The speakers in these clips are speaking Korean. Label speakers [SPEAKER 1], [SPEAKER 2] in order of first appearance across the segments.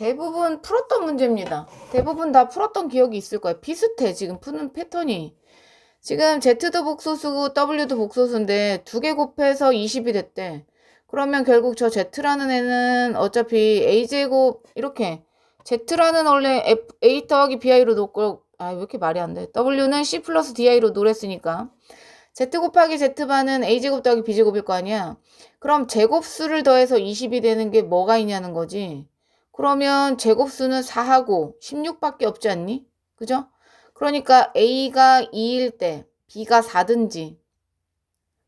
[SPEAKER 1] 대부분 풀었던 문제입니다. 대부분 다 풀었던 기억이 있을 거예요. 비슷해, 지금 푸는 패턴이. 지금 Z도 복소수고 W도 복소수인데 두 개 곱해서 20이 됐대. 그러면 결국 저 Z라는 애는 어차피 A제곱 이렇게 Z라는 원래 A 더하기 BI로 놓고 왜 이렇게 말이 안 돼. W는 C 플러스 DI로 놓랬으니까 Z 곱하기 Z반은 A제곱 더하기 B제곱일 거 아니야. 그럼 제곱수를 더해서 20이 되는 게 뭐가 있냐는 거지. 그러면 제곱수는 4하고 16밖에 없지 않니? 그죠? 그러니까 A가 2일 때 B가 4든지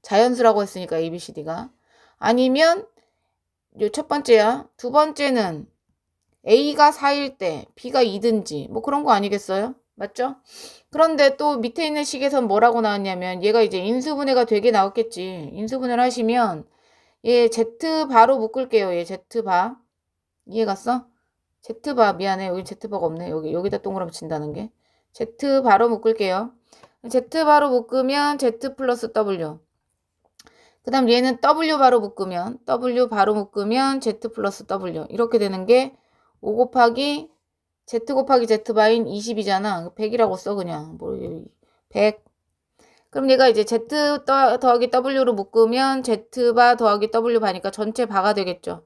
[SPEAKER 1] 자연수라고 했으니까 A, B, C, D가 아니면 요 첫 번째야. 두 번째는 A가 4일 때 B가 2든지 뭐 그런 거 아니겠어요? 맞죠? 그런데 또 밑에 있는 식에선 뭐라고 나왔냐면 얘가 이제 인수분해가 되게 나왔겠지. 인수분해를 하시면 얘 Z바로 묶을게요. 얘 Z바. 이해 갔어? Z바 미안해. 여기 Z바가 없네. 여기다 동그라미 친다는 게. Z바로 묶을게요. Z바로 묶으면 Z 플러스 W. 그 다음 얘는 W 바로 묶으면 W 바로 묶으면 Z 플러스 W. 이렇게 되는 게 5 곱하기 Z 곱하기 Z바인 20이잖아. 100이라고 써 그냥. 100. 그럼 얘가 이제 Z 더하기 W로 묶으면 Z바 더하기 W 바니까 전체 바가 되겠죠.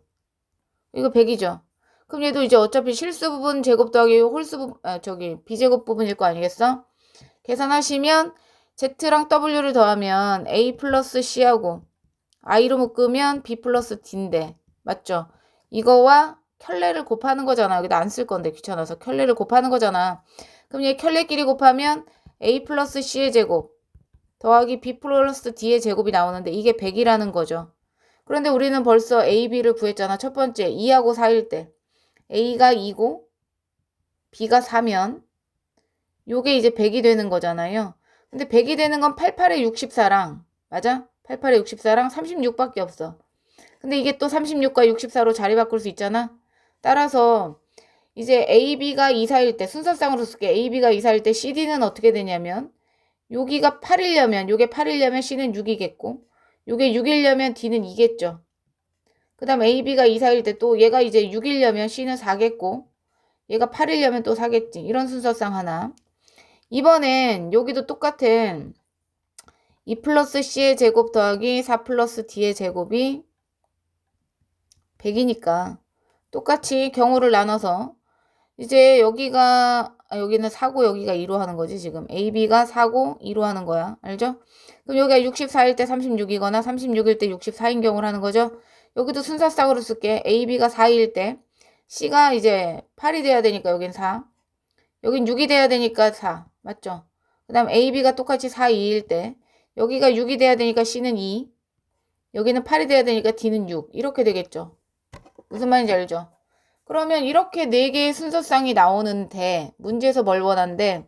[SPEAKER 1] 이거 100이죠. 그럼 얘도 이제 어차피 실수 부분 제곱 더하기 홀수 부분, 비제곱 부분일 거 아니겠어? 계산하시면 Z랑 W를 더하면 A 플러스 C하고 I로 묶으면 B 플러스 D인데 맞죠? 이거와 켤레를 곱하는 거잖아. 여기다 안 쓸 건데 귀찮아서 켤레를 곱하는 거잖아. 그럼 얘 켤레끼리 곱하면 A 플러스 C의 제곱 더하기 B 플러스 D의 제곱이 나오는데 이게 100이라는 거죠. 그런데 우리는 벌써 A, B를 구했잖아. 첫 번째 2하고 4일 때 A가 2고 B가 4면 요게 이제 100이 되는 거잖아요. 근데 100이 되는 건 88에 64랑 맞아? 88에 64랑 36밖에 없어. 근데 이게 또 36과 64로 자리 바꿀 수 있잖아. 따라서 이제 AB가 2, 4일 때 순서상으로 쓸게. AB가 2, 4일 때 CD는 어떻게 되냐면 여기가 8이려면 요게 8이려면 C는 6이겠고 요게 6이려면 D는 2겠죠. 그 다음 AB가 2, 4일 때 또 얘가 이제 6이려면 C는 4겠고 얘가 8이려면 또 4겠지. 이런 순서상 하나. 이번엔 여기도 똑같은 2 플러스 C의 제곱 더하기 4 플러스 D의 제곱이 100이니까 똑같이 경우를 나눠서 이제 여기는 4고 여기가 2로 하는 거지 지금. AB가 4고 2로 하는 거야. 알죠? 그럼 여기가 64일 때 36이거나 36일 때 64인 경우를 하는 거죠. 여기도 순서상으로 쓸게. AB가 4일 때 C가 이제 8이 돼야 되니까 여긴 4. 여긴 6이 돼야 되니까 4. 맞죠? 그 다음 AB가 똑같이 4, 2일 때 여기가 6이 돼야 되니까 C는 2. 여기는 8이 돼야 되니까 D는 6. 이렇게 되겠죠. 무슨 말인지 알죠? 그러면 이렇게 4개의 순서상이 나오는데 문제에서 뭘 원한대?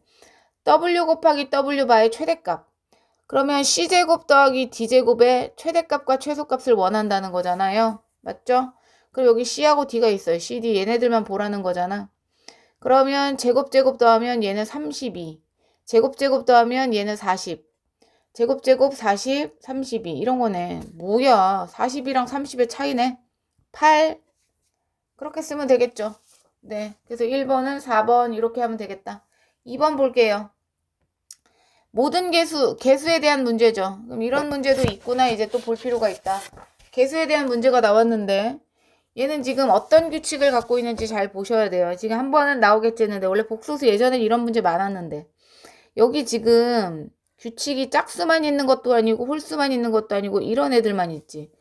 [SPEAKER 1] W 곱하기 W바의 최대값. 그러면 C제곱 더하기 D제곱의 최대값과 최소값을 원한다는 거잖아요. 맞죠? 그리고 여기 C하고 D가 있어요. C, D 얘네들만 보라는 거잖아. 그러면 제곱 더하면 얘는 32. 제곱 더하면 얘는 40. 제곱 40, 32 이런 거네. 뭐야 40이랑 30의 차이네. 8 그렇게 쓰면 되겠죠. 네, 그래서 1번은 4번 이렇게 하면 되겠다. 2번 볼게요. 모든 개수에 대한 문제죠. 그럼 이런 문제도 있구나 이제 또 볼 필요가 있다. 개수에 대한 문제가 나왔는데 얘는 지금 어떤 규칙을 갖고 있는지 잘 보셔야 돼요. 지금 한 번은 나오겠지 했는데 원래 복소수 예전에 이런 문제 많았는데 여기 지금 규칙이 짝수만 있는 것도 아니고 홀수만 있는 것도 아니고 이런 애들만 있지.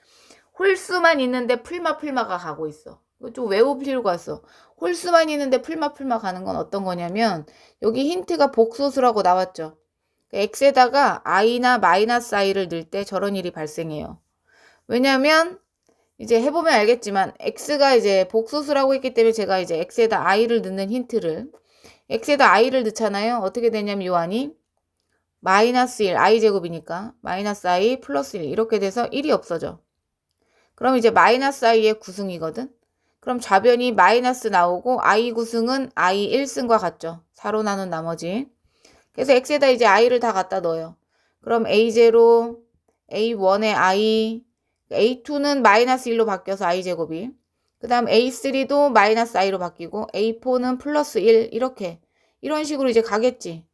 [SPEAKER 1] 홀수만 있는데 풀마가 가고 있어. 이거 좀 외울 필요가 있어. 홀수만 있는데 풀마 가는 건 어떤 거냐면 여기 힌트가 복소수라고 나왔죠. x에다가 i나 마이너스 i를 넣을 때 저런 일이 발생해요. 왜냐면 이제 해보면 알겠지만 x가 이제 복소수라고 했기 때문에 제가 이제 x에다 i를 넣는 힌트를 x에다 i를 넣잖아요. 어떻게 되냐면 요 안이 마이너스 1 i제곱이니까 마이너스 i 플러스 1 이렇게 돼서 1이 없어져. 그럼 이제 마이너스 i의 구승이거든. 그럼 좌변이 마이너스 나오고 i 구승은 i 1승과 같죠. 4로 나눈 나머지. 그래서 x에다 이제 i를 다 갖다 넣어요. 그럼 a0, a1의 i, a2는 마이너스 1로 바뀌어서 i제곱이. 그 다음 A3도 마이너스 i로 바뀌고 A4는 플러스 1 이렇게 이런 식으로 이제 가겠지.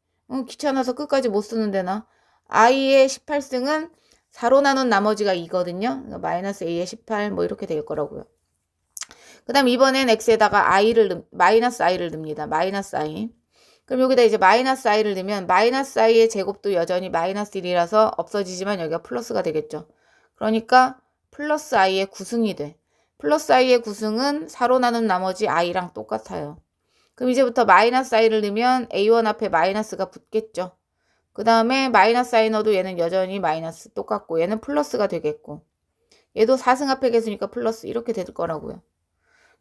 [SPEAKER 1] 귀찮아서 끝까지 못 쓰는데 나 i의 18승은 4로 나눈 나머지가 2거든요. 그러니까 마이너스 a의 18 뭐 이렇게 될 거라고요. 그 다음 이번엔 x에다가 마이너스 i를 넣습니다. 마이너스 i. 그럼 여기다 이제 마이너스 i를 넣으면 마이너스 i의 제곱도 여전히 마이너스 1이라서 없어지지만 여기가 플러스가 되겠죠. 그러니까 플러스 i의 9승이 돼. 플러스 i의 9승은 4로 나눈 나머지 i랑 똑같아요. 그럼 이제부터 마이너스 i를 넣으면 a1 앞에 마이너스가 붙겠죠. 그 다음에 마이너스 i 넣어도 얘는 여전히 마이너스 똑같고 얘는 플러스가 되겠고 얘도 4승 앞에 계수니까 플러스 이렇게 될 거라고요.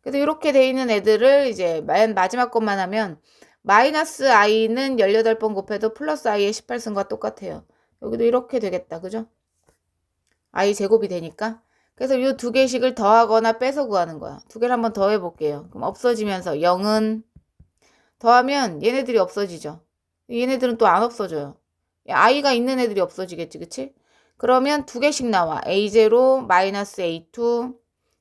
[SPEAKER 1] 그래서 이렇게 돼 있는 애들을 이제 마지막 것만 하면 마이너스 i는 18번 곱해도 플러스 i의 18승과 똑같아요. 여기도 이렇게 되겠다. 그죠? i 제곱이 되니까. 그래서 이 두 개씩을 더하거나 빼서 구하는 거야. 두 개를 한번 더해 볼게요. 그럼 없어지면서 0은 더하면 얘네들이 없어지죠. 얘네들은 또 안 없어져요. i가 있는 애들이 없어지겠지. 그치? 그러면 두 개씩 나와. a0 마이너스 a2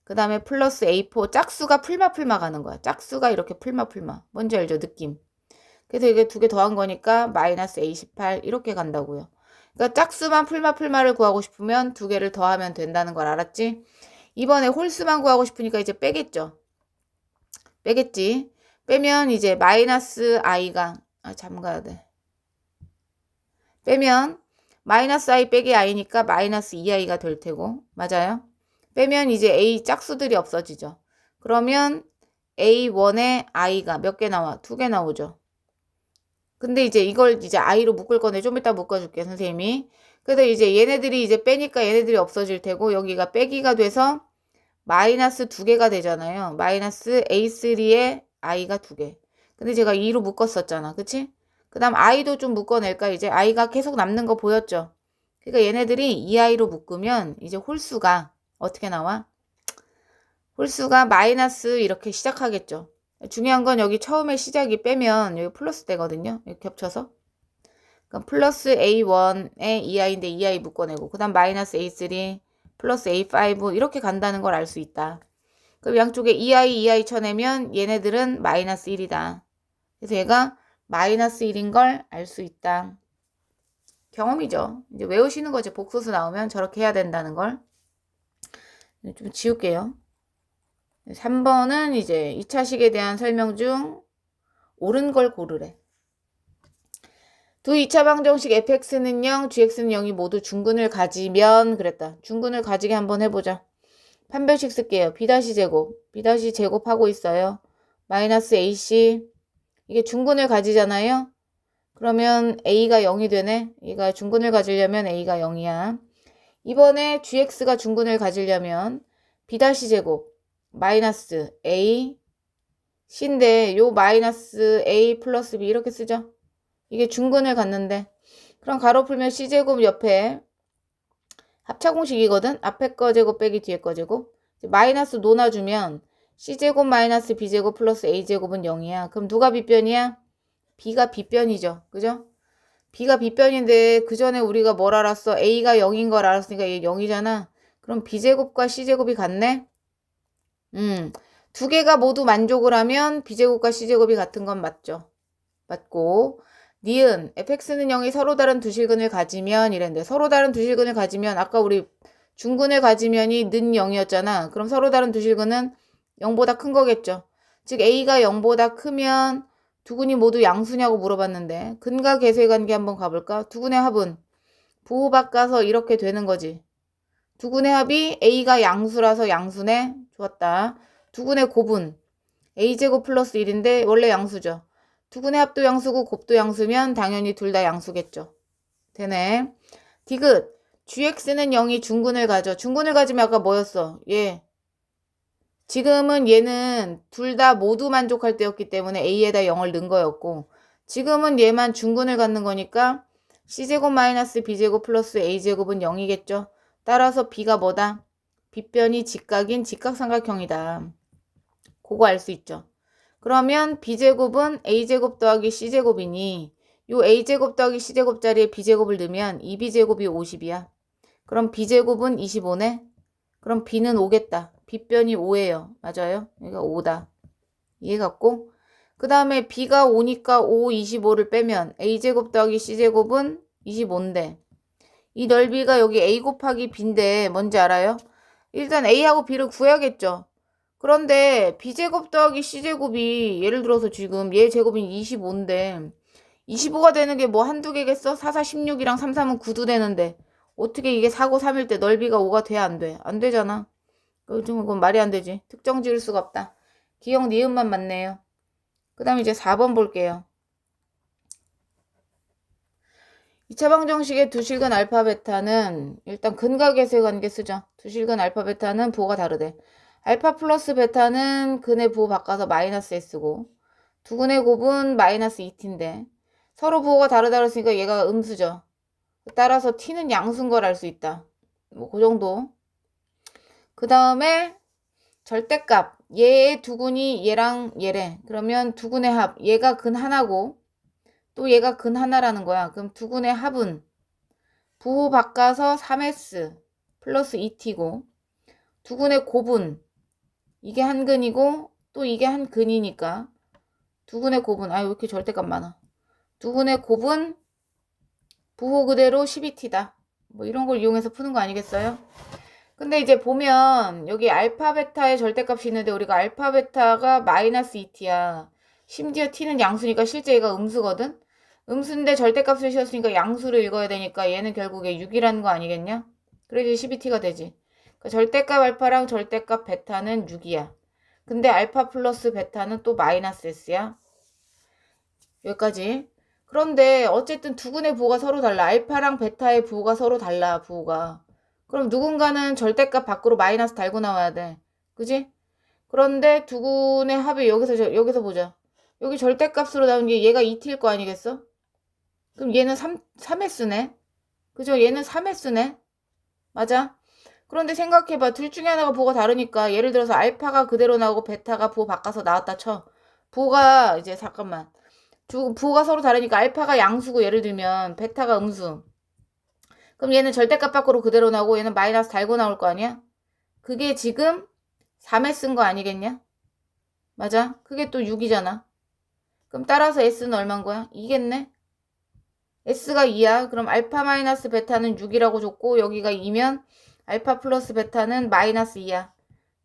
[SPEAKER 1] 그 다음에 플러스 a4 짝수가 풀마 가는 거야. 짝수가 이렇게 풀마. 뭔지 알죠? 느낌. 그래서 이게 두 개 더한 거니까 마이너스 a18 이렇게 간다고요. 그러니까 짝수만 풀마를 구하고 싶으면 두 개를 더하면 된다는 걸 알았지? 이번에 홀수만 구하고 싶으니까 이제 빼겠죠. 빼겠지. 빼면 이제 마이너스 i가 잠가야 돼. 빼면 마이너스 i 빼기 i니까 마이너스 2i가 될 테고 맞아요? 빼면 이제 a 짝수들이 없어지죠. 그러면 a1에 i가 몇 개 나와? 2개 나오죠. 근데 이제 이걸 이제 i로 묶을 건데 좀 이따 묶어줄게 선생님이. 그래서 이제 얘네들이 이제 빼니까 얘네들이 없어질 테고 여기가 빼기가 돼서 마이너스 2개가 되잖아요. 마이너스 a3에 i가 2개. 근데 제가 2로 묶었었잖아. 그치? 그 다음 i도 좀 묶어낼까? 이제 i가 계속 남는 거 보였죠? 그러니까 얘네들이 2i로 묶으면 이제 홀수가 어떻게 나와? 홀수가 마이너스 이렇게 시작하겠죠. 중요한 건 여기 처음에 시작이 빼면 여기 플러스 되거든요. 여기 겹쳐서. 그럼 플러스 a1에 2i인데 2i 묶어내고 그 다음 마이너스 a3 플러스 a5 이렇게 간다는 걸 알 수 있다. 그럼 양쪽에 2i 쳐내면 얘네들은 마이너스 1이다. 그래서 얘가 마이너스 1인 걸 알 수 있다. 경험이죠. 이제 외우시는 거죠. 복소수 나오면 저렇게 해야 된다는 걸. 좀 지울게요. 3번은 이제 2차식에 대한 설명 중 옳은 걸 고르래. 두 2차 방정식 fx는 0, gx는 0이 모두 중근을 가지면 그랬다. 중근을 가지게 한번 해보자. 판별식 쓸게요. b-제곱, b-제곱하고 있어요. 마이너스 ac, 이게 중근을 가지잖아요. 그러면 a가 0이 되네. 얘가 중근을 가지려면 a가 0이야. 이번에 gx가 중근을 가지려면 b-제곱 마이너스 a c인데 요 마이너스 a 플러스 b 이렇게 쓰죠. 이게 중근을 갖는데 그럼 가로 풀면 c제곱 옆에 합차공식이거든. 앞에 거 제곱 빼기 뒤에 거 제곱. 마이너스 놓아주면 c제곱 마이너스 b제곱 플러스 a제곱은 0이야. 그럼 누가 빗변이야? b가 빗변이죠. 그죠? b가 빗변인데 그 전에 우리가 뭘 알았어? a가 0인 걸 알았으니까 얘 0이잖아. 그럼 b제곱과 c제곱이 같네? 두 개가 모두 만족을 하면 b제곱과 c제곱이 같은 건 맞죠. 맞고 니은 fx는 0이 서로 다른 두 실근을 가지면 이랬는데 서로 다른 두 실근을 가지면 아까 우리 중근을 가지면이 는 0이었잖아. 그럼 서로 다른 두 실근은 0보다 큰 거겠죠. 즉 a가 0보다 크면 두 근이 모두 양수냐고 물어봤는데 근과 계수의 관계 한번 가볼까? 두 근의 합은 부호 바꿔서 이렇게 되는 거지. 두 근의 합이 a가 양수라서 양수네. 좋았다. 두 근의 곱은 a제곱 플러스 1인데 원래 양수죠. 두 근의 합도 양수고 곱도 양수면 당연히 둘 다 양수겠죠. 되네. 디귿 gx는 0이 중근을 가져. 중근을 가지면 아까 뭐였어? 얘. 지금은 얘는 둘 다 모두 만족할 때였기 때문에 a에다 0을 넣은 거였고 지금은 얘만 중근을 갖는 거니까 c제곱 마이너스 b제곱 플러스 a제곱은 0이겠죠. 따라서 b가 뭐다? 빗변이 직각인 직각삼각형이다. 그거 알 수 있죠. 그러면 b제곱은 a제곱 더하기 c제곱이니 요 a제곱 더하기 c제곱 자리에 b제곱을 넣으면 2b제곱이 50이야. 그럼 b제곱은 25네. 그럼 b는 5겠다. 빗변이 5예요. 맞아요? 여기가 5다. 이해갔고? 그 다음에 b가 5니까 5, 25를 빼면 a제곱 더하기 c제곱은 25인데 이 넓이가 여기 a 곱하기 b인데 뭔지 알아요? 일단 a하고 b를 구해야겠죠. 그런데 b제곱 더하기 c제곱이 예를 들어서 지금 얘 제곱이 25인데 25가 되는 게 뭐 한두 개겠어? 4, 4, 16이랑 3, 3은 9도 되는데 어떻게 이게 4, 9, 3일 때 넓이가 5가 돼? 안 돼? 안 되잖아. 그건 말이 안 되지. 특정 지을 수가 없다. 기억 니은만 맞네요. 그 다음에 이제 4번 볼게요. 2차 방정식의 두실근 알파 베타는 일단 근각에서의 관계 쓰죠. 두실근 알파 베타는 부호가 다르대. 알파 플러스 베타는 근의 부호 바꿔서 마이너스 s고 두근의 곱은 마이너스 2t인데 서로 부호가 다르다 그랬으니까 얘가 음수죠. 따라서 t는 양수인 걸 알 수 있다. 뭐 그 정도. 그 다음에 절대값. 얘의 두근이 얘랑 얘래. 그러면 두근의 합. 얘가 근 하나고 또 얘가 근 하나라는 거야. 그럼 두근의 합은 부호 바꿔서 3s 플러스 2t고 두근의 곱은 이게 한 근이고 또 이게 한 근이니까 두근의 곱은 왜 이렇게 절대값 많아. 두근의 곱은 부호 그대로 12t다. 뭐 이런 걸 이용해서 푸는 거 아니겠어요? 근데 이제 보면 여기 알파 베타의 절대값이 있는데 우리가 알파 베타가 마이너스 2t야. 심지어 t는 양수니까 실제 얘가 음수거든? 음수인데 절대값을 씌웠으니까 양수를 읽어야 되니까 얘는 결국에 6이라는 거 아니겠냐? 그래야지 12t가 되지. 그러니까 절대값 알파랑 절대값 베타는 6이야. 근데 알파 플러스 베타는 또 마이너스 s야. 여기까지. 그런데 어쨌든 두 근의 부호가 서로 달라. 알파랑 베타의 부호가 서로 달라. 부호가. 그럼 누군가는 절대값 밖으로 마이너스 달고 나와야 돼. 그지? 그런데 두 근의 합이 여기서 보자. 여기 절대값으로 나온 게 얘가 2t일 거 아니겠어? 그럼 얘는 3s네. 그죠? 얘는 3s네. 맞아? 그런데 생각해봐. 둘 중에 하나가 부호가 다르니까 예를 들어서 알파가 그대로 나오고 베타가 부호 바꿔서 나왔다 쳐. 부호가 이제 잠깐만. 부호가 서로 다르니까 알파가 양수고 예를 들면 베타가 음수. 그럼 얘는 절대값 밖으로 그대로 나오고 얘는 마이너스 달고 나올 거 아니야? 그게 지금 3에 쓴 거 아니겠냐? 맞아? 그게 또 6이잖아. 그럼 따라서 S는 얼마인 거야? 2겠네? S가 2야. 그럼 알파 마이너스 베타는 6이라고 줬고 여기가 2면 알파 플러스 베타는 마이너스 2야.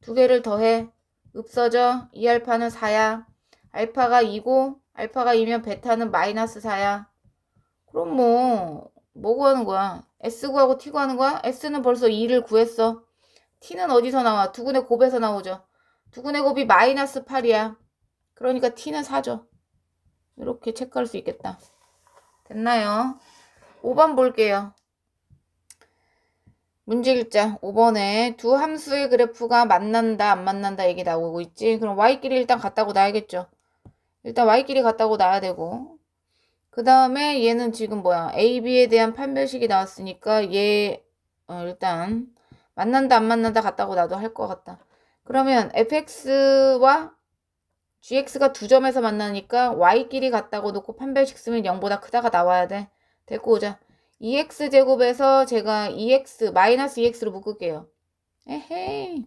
[SPEAKER 1] 두 개를 더해. 없어져. 2알파는 4야. 알파가 2고 알파가 2면 베타는 마이너스 4야. 그럼 뭐 구하는 거야? S 구하고 T 구하는 거야? S는 벌써 2를 구했어. T는 어디서 나와? 두근의 곱에서 나오죠. 두근의 곱이 마이너스 8이야. 그러니까 T는 4죠. 이렇게 체크할 수 있겠다. 됐나요? 5번 볼게요. 문제 일자 5번에 두 함수의 그래프가 만난다 안 만난다 얘기 나오고 있지. 그럼 y끼리 일단 같다고 놔야겠죠. 일단 y끼리 같다고 놔야 되고 그 다음에 얘는 지금 뭐야 a, b에 대한 판별식이 나왔으니까 얘 일단 만난다 안 만난다 같다고 놔도 할 것 같다. 그러면 fx와 gx가 두 점에서 만나니까 y끼리 같다고 놓고 판별식 쓰면 0보다 크다가 나와야 돼. 데리고 오자. 2x제곱에서 제가 2x 마이너스 2x로 묶을게요. 에헤이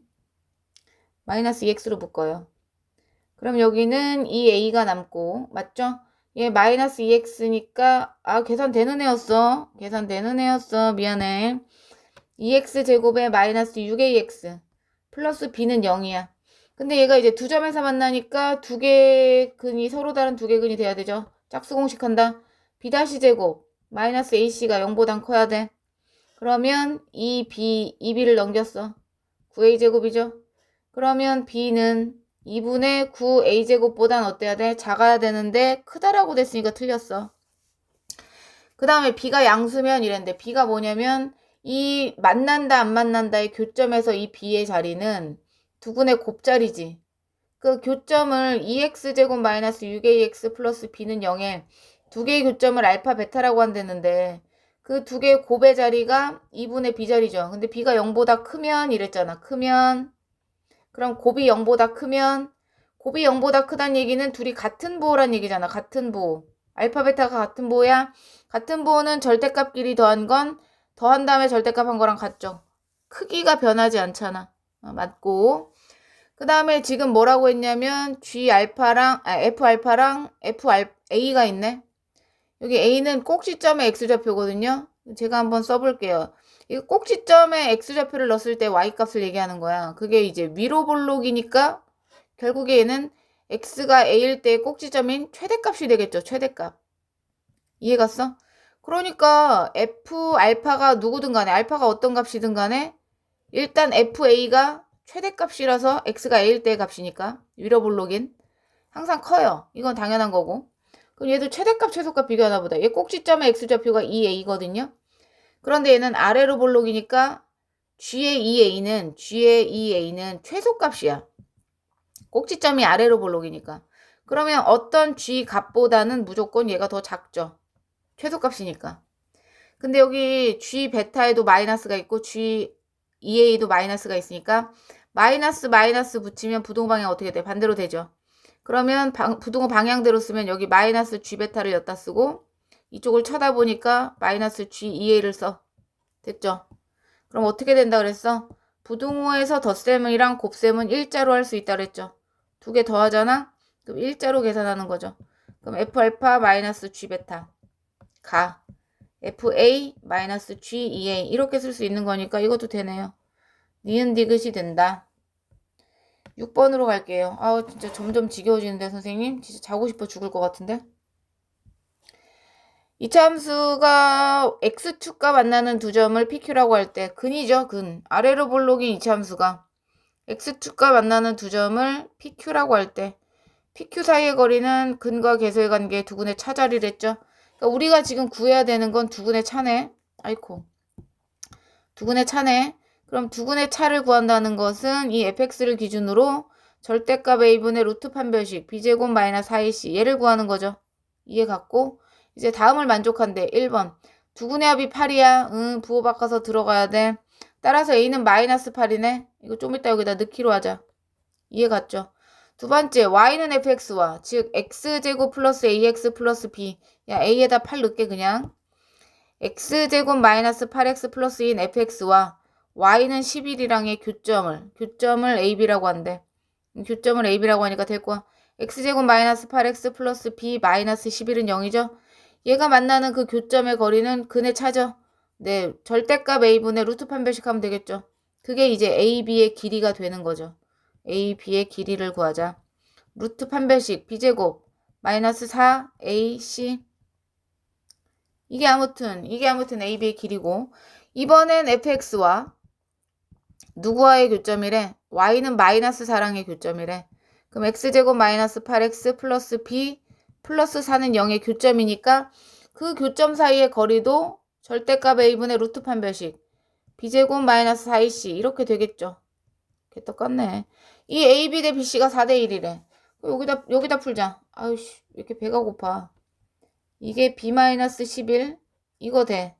[SPEAKER 1] 마이너스 2x로 묶어요. 그럼 여기는 2a가 남고 맞죠? 얘 마이너스 2x니까 계산되는 애였어. 계산되는 애였어. 미안해. 2x제곱에 마이너스 6ax 플러스 b는 0이야. 근데 얘가 이제 두 점에서 만나니까 두 개 근이 서로 다른 두 개 근이 돼야 되죠. 짝수 공식한다. b-제곱 마이너스 ac가 0보단 커야 돼. 그러면 2b를 넘겼어. 9a제곱이죠. 그러면 b는 2분의 9a제곱보단 어때야 돼? 작아야 되는데 크다라고 됐으니까 틀렸어. 그 다음에 b가 양수면 이랬는데 b가 뭐냐면 이 만난다 안 만난다의 교점에서 이 b의 자리는 두근의 곱자리지. 그 교점을 2x제곱 마이너스 6ax 플러스 b는 0에 두 개의 교점을 알파 베타라고 한댔는데 그 두 개의 곱의 자리가 2분의 b자리죠. 근데 b가 0보다 크면 이랬잖아. 크면 그럼 곱이 0보다 크면 곱이 0보다 크다는 얘기는 둘이 같은 부호란 얘기잖아. 같은 부호. 알파 베타가 같은 부호야. 같은 부호는 절대값끼리 더한 건 더한 다음에 절대값 한 거랑 같죠. 크기가 변하지 않잖아. 맞고. 그 다음에 지금 뭐라고 했냐면 F알파랑 A가 있네. 여기 A는 꼭지점의 X좌표거든요. 제가 한번 써볼게요. 이 꼭지점에 X좌표를 넣었을 때 Y값을 얘기하는 거야. 그게 이제 위로 볼록이니까 결국에 얘는 X가 A일 때 꼭지점인 최대값이 되겠죠. 최대값. 이해갔어? 그러니까 F알파가 누구든 간에 알파가 어떤 값이든 간에 일단 FA가 최대값이라서 X가 A일 때의 값이니까 위로 볼록인 항상 커요. 이건 당연한 거고. 그럼 얘도 최대값 최소값 비교하나 보다. 얘 꼭지점의 X좌표가 2A거든요. 그런데 얘는 아래로 볼록이니까 G의 2A는 최소값이야. 꼭지점이 아래로 볼록이니까. 그러면 어떤 G 값보다는 무조건 얘가 더 작죠. 최소값이니까. 근데 여기 G 베타에도 마이너스가 있고 G 2A도 마이너스가 있으니까 마이너스 붙이면 부동 방향 어떻게 돼? 반대로 되죠. 그러면 부동호 방향대로 쓰면 여기 마이너스 G 베타를 엿다 쓰고 이쪽을 쳐다보니까 마이너스 G 2A를 써. 됐죠? 그럼 어떻게 된다 그랬어? 부동호에서 덧셈이랑 곱셈은 일자로 할 수 있다 그랬죠? 두 개 더하잖아? 그럼 일자로 계산하는 거죠. 그럼 F알파 마이너스 G 베타 가 FA 마이너스 G2A 이렇게 쓸 수 있는 거니까 이것도 되네요. 니은 디귿이 된다. 6번으로 갈게요. 아우 진짜 점점 지겨워지는데 선생님. 진짜 자고 싶어 죽을 것 같은데. 이차 함수가 x축과 만나는 두 점을 PQ라고 할 때 근이죠. 근. 아래로 볼록인 이차 함수가 x축과 만나는 두 점을 PQ라고 할 때 PQ 사이의 거리는 근과 계수의 관계 두근의 차자리랬죠. 그러니까 우리가 지금 구해야 되는 건 두근의 차네. 아이코. 두근의 차네. 그럼 두근의 차를 구한다는 것은 이 fx를 기준으로 절대값 a분의 루트 판별식 b제곱 마이너스 4ac 얘를 구하는 거죠. 이해 갔고 이제 다음을 만족한대. 1번 두근의 합이 8이야. 응, 부호 바꿔서 들어가야 돼. 따라서 a는 마이너스 8이네. 이거 좀 이따 여기다 넣기로 하자. 이해 갔죠? 두 번째 y는 fx와 즉 x제곱 플러스 ax 플러스 b 야 a에다 8 넣게 그냥 x제곱 마이너스 8x 플러스 2인 fx와 y는 11이랑의 교점을 ab라고 한대. 교점을 ab라고 하니까 될 거야. x제곱 마이너스 8x 플러스 b 마이너스 11은 0이죠. 얘가 만나는 그 교점의 거리는 근의 차죠. 네, 절대값 a분의 루트 판별식 하면 되겠죠. 그게 이제 ab의 길이가 되는 거죠. ab의 길이를 구하자. 루트 판별식 b제곱 마이너스 4ac 이게 아무튼 AB의 길이고 이번엔 fx와 누구와의 교점이래? y는 마이너스 4랑의 교점이래. 그럼 x제곱 마이너스 8x 플러스 b 플러스 4는 0의 교점이니까 그 교점 사이의 거리도 절대값 a분의 루트 판별식 b제곱 마이너스 4ac 이렇게 되겠죠. 개떡같네. 이 ab 대 bc가 4대 1이래. 여기다 풀자. 아유씨 왜 이렇게 배가 고파. 이게 b-11 이거 돼.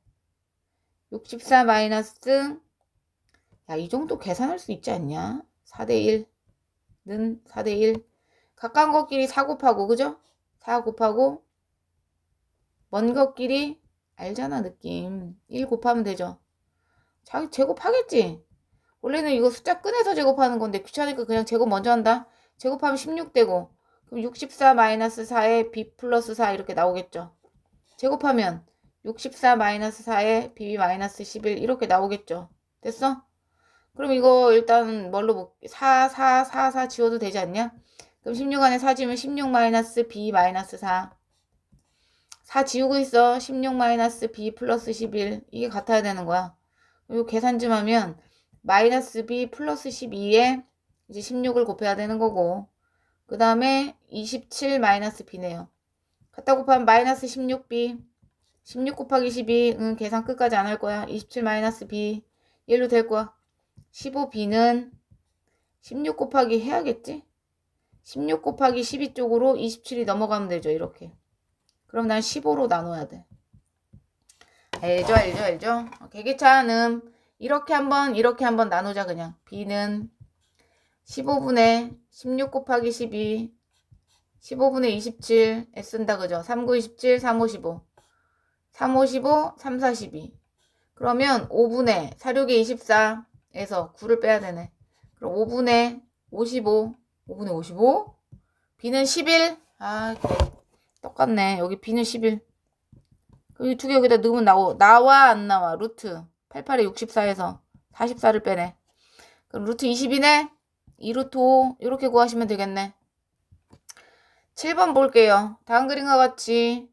[SPEAKER 1] 64 마이너스 야, 이 정도 계산할 수 있지 않냐? 4대 1는 4대 1 가까운 것끼리 4 곱하고 그죠? 4 곱하고 먼 것끼리 알잖아 느낌 1 곱하면 되죠. 자기 제곱하겠지. 원래는 이거 숫자 꺼내서 제곱하는 건데 귀찮으니까 그냥 제곱 먼저 한다. 제곱하면 16되고 그럼 64 마이너스 4에 b 플러스 4 이렇게 나오겠죠. 제곱하면 64 마이너스 4에 b 마이너스 11 이렇게 나오겠죠. 됐어? 그럼 이거 일단 뭘로 4 지워도 되지 않냐? 그럼 16 안에 4 지우면 16 마이너스 b 마이너스 4 지우고 있어. 16 마이너스 b 플러스 11 이게 같아야 되는 거야. 이거 계산 좀 하면 마이너스 b 플러스 12에 이제 16을 곱해야 되는 거고 그 다음에 27 마이너스 b네요. 갖다 곱하면 마이너스 16b 16 곱하기 12 계산 끝까지 안 할 거야. 27 마이너스 b 얘로 될 거야. 15b는 16 곱하기 해야겠지? 16 곱하기 12 쪽으로 27이 넘어가면 되죠. 이렇게. 그럼 난 15로 나눠야 돼. 알죠? 계기차는 이렇게 한번 나누자 그냥. b는 15분의 16 곱하기 12 15분의 27 애쓴다 그죠? 3, 9, 27, 3, 5, 15 3, 5, 15, 3, 4, 12 그러면 5분의 4, 6에 24에서 9를 빼야 되네. 그럼 5분의 55. 5분의 55. b는 11. 아, 그래. 똑같네. 여기 b는 11. 이 두 개 여기다 넣으면 나와 안 나와? 루트 88에 64에서 44를 빼네. 그럼 루트 20이네. 2루트 5 이렇게 구하시면 되겠네. 7번 볼게요. 다음 그림과 같이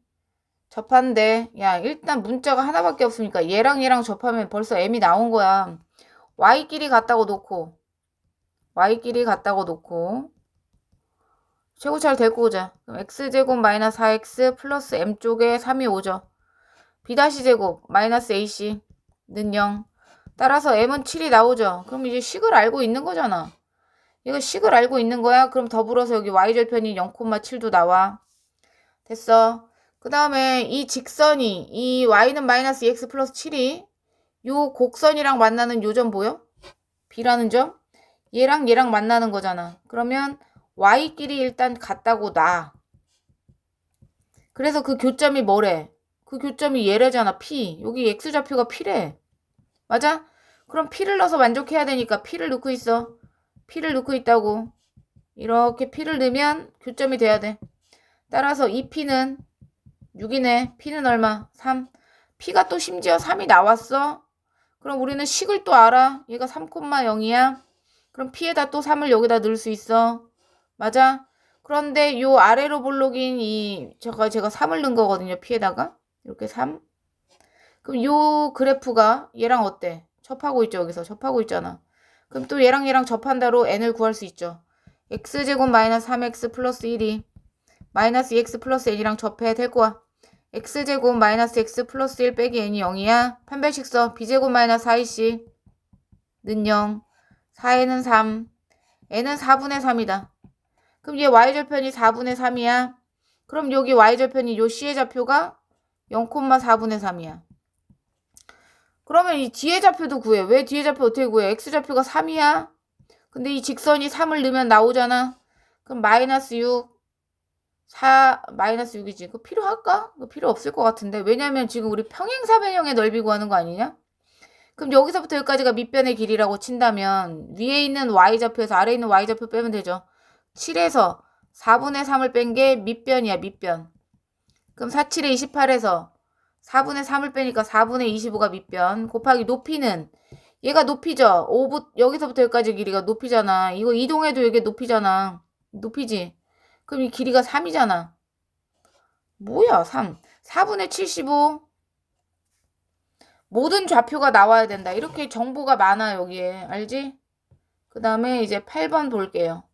[SPEAKER 1] 접한데, 야, 일단 문자가 하나밖에 없으니까 얘랑 얘랑 접하면 벌써 m이 나온 거야. y끼리 같다고 놓고 최고차를 데리고 오자. 그럼 x제곱 마이너스 4x 플러스 m쪽에 3이 오죠. b-제곱 마이너스 ac는 0. 따라서 m은 7이 나오죠. 그럼 이제 식을 알고 있는 거잖아. 이거 식을 알고 있는 거야. 그럼 더불어서 여기 y절편이 0,7도 나와. 됐어. 그 다음에 이 직선이 이 y는 마이너스 2x 플러스 7이 요 곡선이랑 만나는 요 점 보여? b라는 점? 얘랑 얘랑 만나는 거잖아. 그러면 y끼리 일단 같다고 놔. 그래서 그 교점이 뭐래? 그 교점이 얘래잖아. p. 여기 x좌표가 p래. 맞아? 그럼 p를 넣어서 만족해야 되니까 p를 넣고 있어. p를 넣고 있다고. 이렇게 p를 넣으면 교점이 돼야 돼. 따라서 이 p는 6이네. p는 얼마? 3. p가 또 심지어 3이 나왔어. 그럼 우리는 식을 또 알아. 얘가 3,0이야. 그럼 p에다 또 3을 여기다 넣을 수 있어. 맞아? 그런데 요 아래로 볼록인 제가 3을 넣은 거거든요. p에다가. 이렇게 3. 그럼 요 그래프가 얘랑 어때? 접하고 있죠. 여기서 접하고 있잖아. 그럼 또 얘랑 접한다로 n을 구할 수 있죠. x제곱 마이너스 3x 플러스 1이 마이너스 2x 플러스 n이랑 접해 될 거야. x제곱 마이너스 x 플러스 1 빼기 n이 0이야. 판별식 써. b제곱 마이너스 4ac 는 0. 4에는 3. n은 4분의 3이다. 그럼 얘 y절편이 4분의 3이야. 그럼 여기 y절편이 요 c의 좌표가 0,4분의 3이야. 그러면 이 뒤에 좌표도 구해. 왜 뒤에 좌표 어떻게 구해? x좌표가 3이야. 근데 이 직선이 3을 넣으면 나오잖아. 그럼 마이너스 6. 4 마이너스 6이지. 그거 필요할까? 그거 필요 없을 것 같은데. 왜냐면 지금 우리 평행사변형의 넓이 구하는 거 아니냐? 그럼 여기서부터 여기까지가 밑변의 길이라고 친다면 위에 있는 y좌표에서 아래에 있는 y좌표 빼면 되죠. 7에서 4분의 3을 뺀 게 밑변이야. 밑변. 그럼 4, 7에 28에서 4분의 3을 빼니까 4분의 25가 밑변. 곱하기 높이는 얘가 높이죠. 여기서부터 여기까지 길이가 높이잖아. 이거 이동해도 이게 높이잖아. 높이지. 그럼 이 길이가 3이잖아. 뭐야 3. 4분의 75. 모든 좌표가 나와야 된다. 이렇게 정보가 많아 여기에. 알지? 그 다음에 이제 8번 볼게요.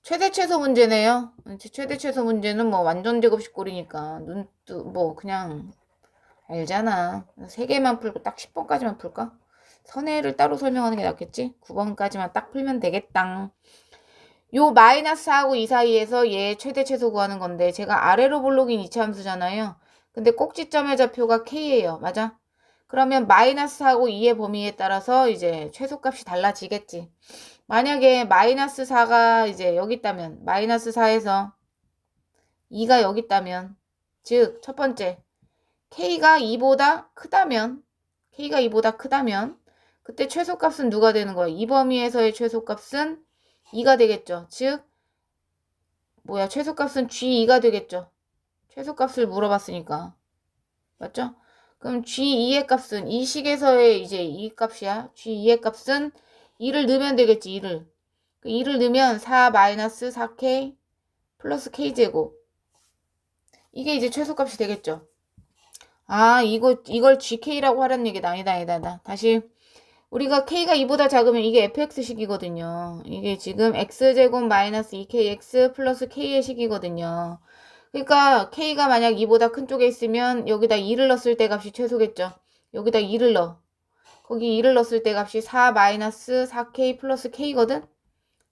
[SPEAKER 1] 최대 최소 문제네요. 최대 최소 문제는 뭐 완전 제곱식 꼴이니까 뭐 그냥 알잖아. 3개만 풀고 딱 10번까지만 풀까? 선해를 따로 설명하는 게 낫겠지? 9번까지만 딱 풀면 되겠다. 요 마이너스 4하고 2 사이에서 얘 최대 최소 구하는 건데 제가 아래로 볼록인 이차함수잖아요. 근데 꼭지점의 좌표가 k예요. 맞아? 그러면 마이너스 4하고 2의 범위에 따라서 이제 최소값이 달라지겠지. 만약에 마이너스 4가 이제 여기 있다면 마이너스 4에서 2가 여기 있다면 즉 첫 번째 k가 2보다 크다면 그때 최소값은 누가 되는 거야? 이 범위에서의 최소값은 2가 되겠죠. 즉 최소값은 G2가 되겠죠. 최소값을 물어봤으니까. 맞죠? 그럼 G2의 값은 이 식에서의 이제 이 값이야. G2의 값은 2를 넣으면 되겠지. 2를. 2를 넣으면 4-4K 플러스 K제곱. 이게 이제 최소값이 되겠죠. 아, 이걸 GK라고 하라는 얘기다. 아니다. 다시. 우리가 K가 2보다 작으면 이게 fx식이거든요. 이게 지금 x제곱 마이너스 2kx 플러스 k의 식이거든요. 그러니까 K가 만약 2보다 큰 쪽에 있으면 여기다 2를 넣었을 때 값이 최소겠죠. 여기다 2를 넣어. 거기 2를 넣었을 때 값이 4 마이너스 4k 플러스 k거든.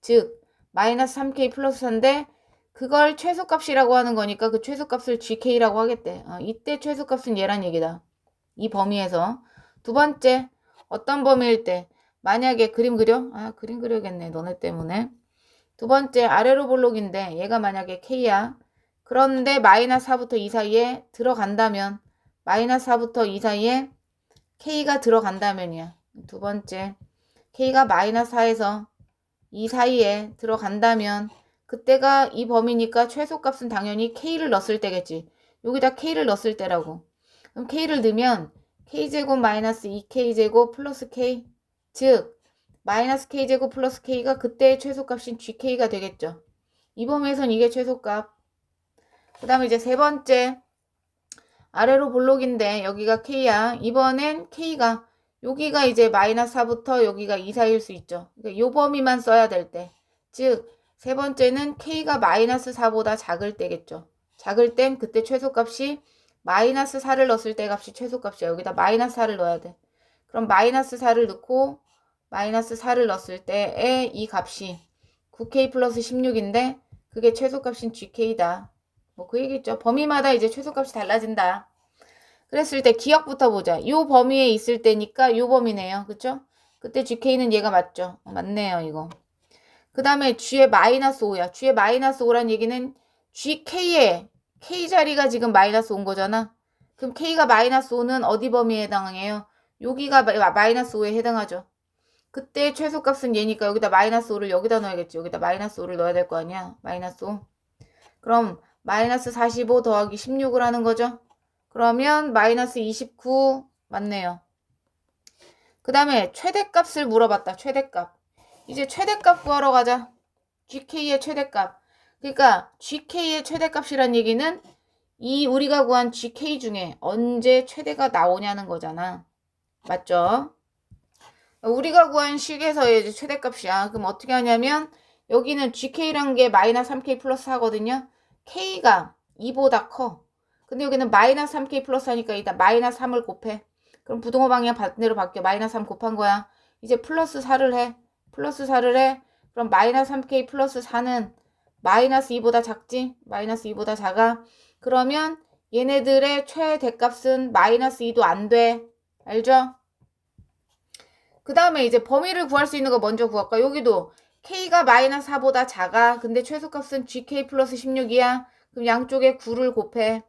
[SPEAKER 1] 즉 마이너스 3k 플러스 4인데 그걸 최소값이라고 하는 거니까 그 최소값을 gk라고 하겠대. 이때 최소값은 얘란 얘기다. 이 범위에서. 두 번째, 어떤 범위일 때 만약에 그림 그려? 그림 그려야겠네. 너네 때문에. 두 번째, 아래로 볼록인데 얘가 만약에 k야. 그런데 마이너스 4부터 2 사이에 들어간다면 마이너스 4부터 2 사이에 k가 들어간다면이야. 두 번째, K가 마이너스 4에서 이 사이에 들어간다면 그때가 이 범위니까 최소값은 당연히 K를 넣었을 때겠지. 여기다 K를 넣었을 때라고. 그럼 K를 넣으면 K제곱 마이너스 2K제곱 플러스 K, 즉 마이너스 K제곱 플러스 K가 그때의 최소값인 GK가 되겠죠. 이 범위에선 이게 최소값. 그 다음에 이제 세 번째 아래로 볼록인데 여기가 K야. 이번엔 K가 여기가 이제 마이너스 4부터 여기가 2 사이일 수 있죠. 그러니까 요 범위만 써야 될 때. 즉 세 번째는 K가 마이너스 4보다 작을 때겠죠. 작을 땐 그때 최소값이 마이너스 4를 넣었을 때 값이 최소값이야. 여기다 마이너스 4를 넣어야 돼. 그럼 마이너스 4를 넣고 마이너스 4를 넣었을 때의 이 값이 9K 플러스 16인데 그게 최소값인 GK다. 뭐 그 얘기죠. 범위마다 이제 최소값이 달라진다. 그랬을 때 기억부터 보자. 요 범위에 있을 때니까 요 범위네요. 그쵸? 그때 GK는 얘가 맞죠? 맞네요, 이거. 그 다음에 G의 마이너스 5야. G의 마이너스 5란 얘기는 GK에 K 자리가 지금 마이너스 5인 거잖아. 그럼 K가 마이너스 5는 어디 범위에 해당해요? 여기가 마이너스 5에 해당하죠. 그때 최소값은 얘니까 여기다 마이너스 5를 여기다 넣어야겠지. 여기다 마이너스 5를 넣어야 될 거 아니야. 마이너스 5. 그럼 마이너스 45 더하기 16을 하는 거죠. 그러면 마이너스 29 맞네요. 그 다음에 최대값을 물어봤다. 최대값. 이제 최대값 구하러 가자. GK의 최대값. 그러니까 GK의 최대값이란 얘기는 이 우리가 구한 GK 중에 언제 최대가 나오냐는 거잖아. 맞죠? 우리가 구한 식에서의 이제 최대값이야. 그럼 어떻게 하냐면 여기는 GK란 게 마이너스 3K 플러스 4거든요. K가 2보다 커. 근데 여기는 마이너스 3K 플러스 하니까 일단 마이너스 3을 곱해. 그럼 부동호 방향 반대로 바뀌어. 마이너스 3 곱한 거야. 이제 플러스 4를 해. 플러스 4를 해. 그럼 마이너스 3K 플러스 4는 마이너스 2보다 작지? 마이너스 2보다 작아. 그러면 얘네들의 최대값은 마이너스 2도 안 돼. 알죠? 그 다음에 이제 범위를 구할 수 있는 거 먼저 구할까? 여기도 K가 마이너스 4보다 작아. 근데 최소값은 GK 플러스 16이야. 그럼 양쪽에 9를 곱해.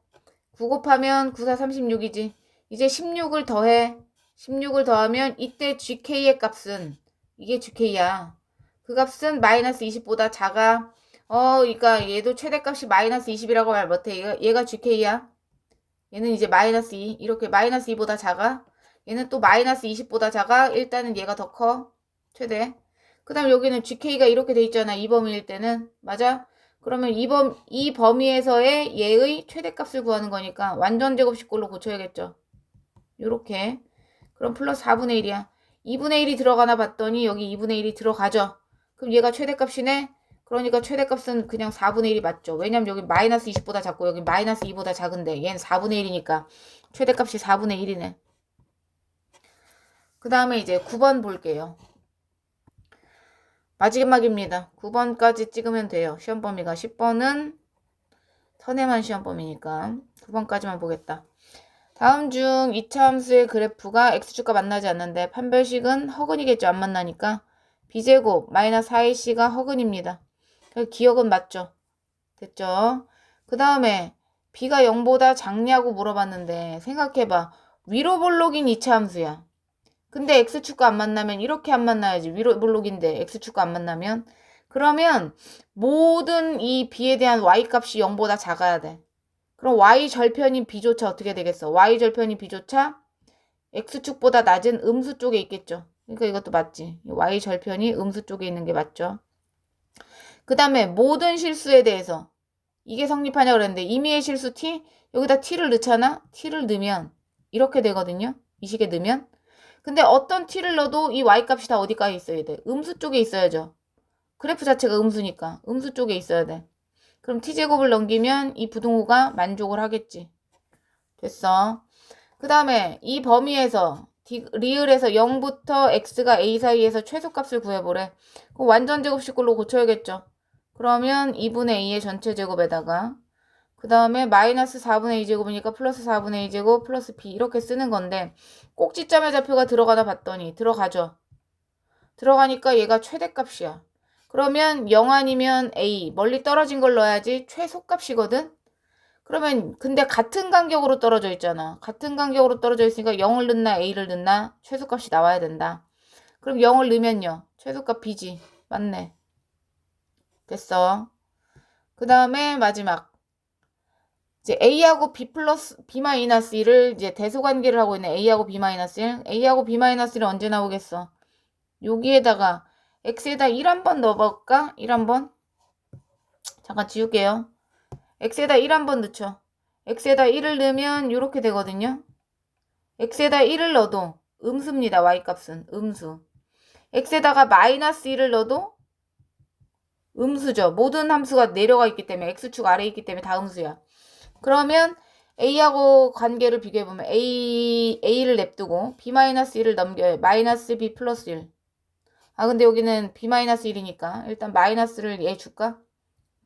[SPEAKER 1] 9 곱하면 9, 4, 36이지. 이제 16을 더해. 16을 더하면 이때 GK의 값은 이게 GK야. 그 값은 마이너스 20보다 작아. 그러니까 얘도 최대값이 마이너스 20이라고 말 못해. 얘가 GK야. 얘는 이제 마이너스 2. 이렇게 마이너스 2보다 작아. 얘는 또 마이너스 20보다 작아. 일단은 얘가 더 커. 최대. 그 다음 여기는 GK가 이렇게 돼 있잖아. 이 범위일 때는. 맞아? 그러면 이 범위에서의 얘의 최대값을 구하는 거니까 완전 제곱식꼴로 고쳐야겠죠. 요렇게. 그럼 플러스 4분의 1이야. 2분의 1이 들어가나 봤더니 여기 2분의 1이 들어가죠. 그럼 얘가 최대값이네. 그러니까 최대값은 그냥 4분의 1이 맞죠. 왜냐면 여기 마이너스 20보다 작고 여기 마이너스 2보다 작은데 얘는 4분의 1이니까 최대값이 4분의 1이네. 그 다음에 이제 9번 볼게요. 마지막입니다. 9번까지 찍으면 돼요. 시험 범위가 10번은 선행한 시험 범위니까 9번까지만 보겠다. 다음 중 2차 함수의 그래프가 x축과 만나지 않는데 판별식은 허근이겠죠. 안 만나니까 b제곱 마이너스 4ac가 허근입니다. 기억은 맞죠? 됐죠? 그 다음에 b가 0보다 작냐고 물어봤는데 생각해봐. 위로 볼록인 2차 함수야. 근데 x축과 안 만나면 이렇게 안 만나야지. 위로 볼록인데 x축과 안 만나면. 그러면 모든 이 b에 대한 y값이 0보다 작아야 돼. 그럼 y절편인 b조차 어떻게 되겠어? y절편인 b조차 x축보다 낮은 음수 쪽에 있겠죠. 그러니까 이것도 맞지. y절편이 음수 쪽에 있는 게 맞죠. 그 다음에 모든 실수에 대해서 이게 성립하냐고 그랬는데 임의의 실수 t 여기다 t를 넣잖아. t를 넣으면 이렇게 되거든요. 이 식에 넣으면. 근데 어떤 t를 넣어도 이 y값이 다 어디까지 있어야 돼? 음수 쪽에 있어야죠. 그래프 자체가 음수니까 음수 쪽에 있어야 돼. 그럼 t제곱을 넘기면 이 부등호가 만족을 하겠지. 됐어. 그 다음에 이 범위에서 리을에서 0부터 x가 a 사이에서 최소값을 구해보래. 그럼 완전 제곱식꼴로 고쳐야겠죠. 그러면 2분의 2의 전체 제곱에다가 그 다음에 마이너스 4분의 2제곱이니까 플러스 4분의 2제곱 플러스 b 이렇게 쓰는 건데 꼭지점의 좌표가 들어가나 봤더니 들어가죠. 들어가니까 얘가 최대값이야. 그러면 0 아니면 a 멀리 떨어진 걸 넣어야지 최소값이거든. 그러면 근데 같은 간격으로 떨어져 있잖아. 같은 간격으로 떨어져 있으니까 0을 넣나 a를 넣나 최소값이 나와야 된다. 그럼 0을 넣으면요. 최소값 b지. 맞네. 됐어. 그 다음에 마지막. 이제 a하고 b 플러스 b 마이너스 1을 이제 대소관계를 하고 있네. a하고 b 마이너스 1. a하고 b 마이너스 1은 언제 나오겠어? 여기에다가 x에다 1 한번 넣어볼까? 1 한번. 잠깐 지울게요. x에다 1 한번 넣죠. x에다 1을 넣으면 이렇게 되거든요. x에다 1을 넣어도 음수입니다. y값은 음수. x에다가 마이너스 1을 넣어도 음수죠. 모든 함수가 내려가 있기 때문에 x축 아래에 있기 때문에 다 음수야. 그러면 a하고 관계를 비교해보면 a를 냅두고 b-1을 넘겨요. 마이너스 b 플러스 1. 아 근데 여기는 b-1이니까 일단 마이너스를 얘 줄까?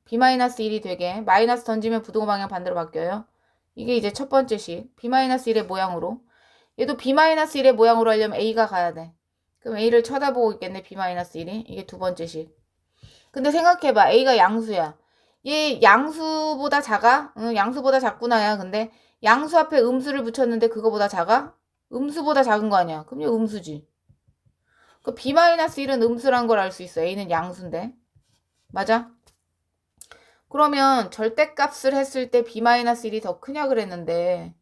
[SPEAKER 1] b-1이 되게 마이너스 던지면 부동호 방향 반대로 바뀌어요. 이게 이제 첫 번째 식 b-1의 모양으로. 얘도 b-1의 모양으로 하려면 a가 가야 돼. 그럼 a를 쳐다보고 있겠네. b-1이 이게 두 번째 식. 근데 생각해봐. a가 양수야. 얘 양수보다 작아? 응, 양수보다 작구나야. 근데 양수 앞에 음수를 붙였는데 그거보다 작아? 음수보다 작은 거 아니야. 그럼 얘 음수지. 그 b-1은 음수란 걸 알 수 있어. a는 양수인데. 맞아? 그러면 절대값을 했을 때 b-1이 더 크냐 그랬는데.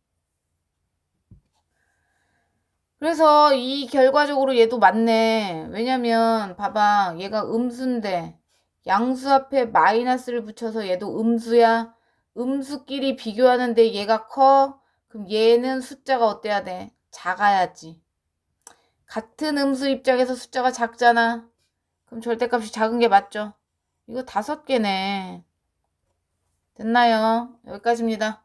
[SPEAKER 1] 그래서 이 결과적으로 얘도 맞네. 왜냐면 봐봐. 얘가 음수인데 양수 앞에 마이너스를 붙여서 얘도 음수야. 음수끼리 비교하는데 얘가 커. 그럼 얘는 숫자가 어때야 돼? 작아야지. 같은 음수 입장에서 숫자가 작잖아. 그럼 절대값이 작은 게 맞죠? 이거 5개네. 됐나요? 여기까지입니다.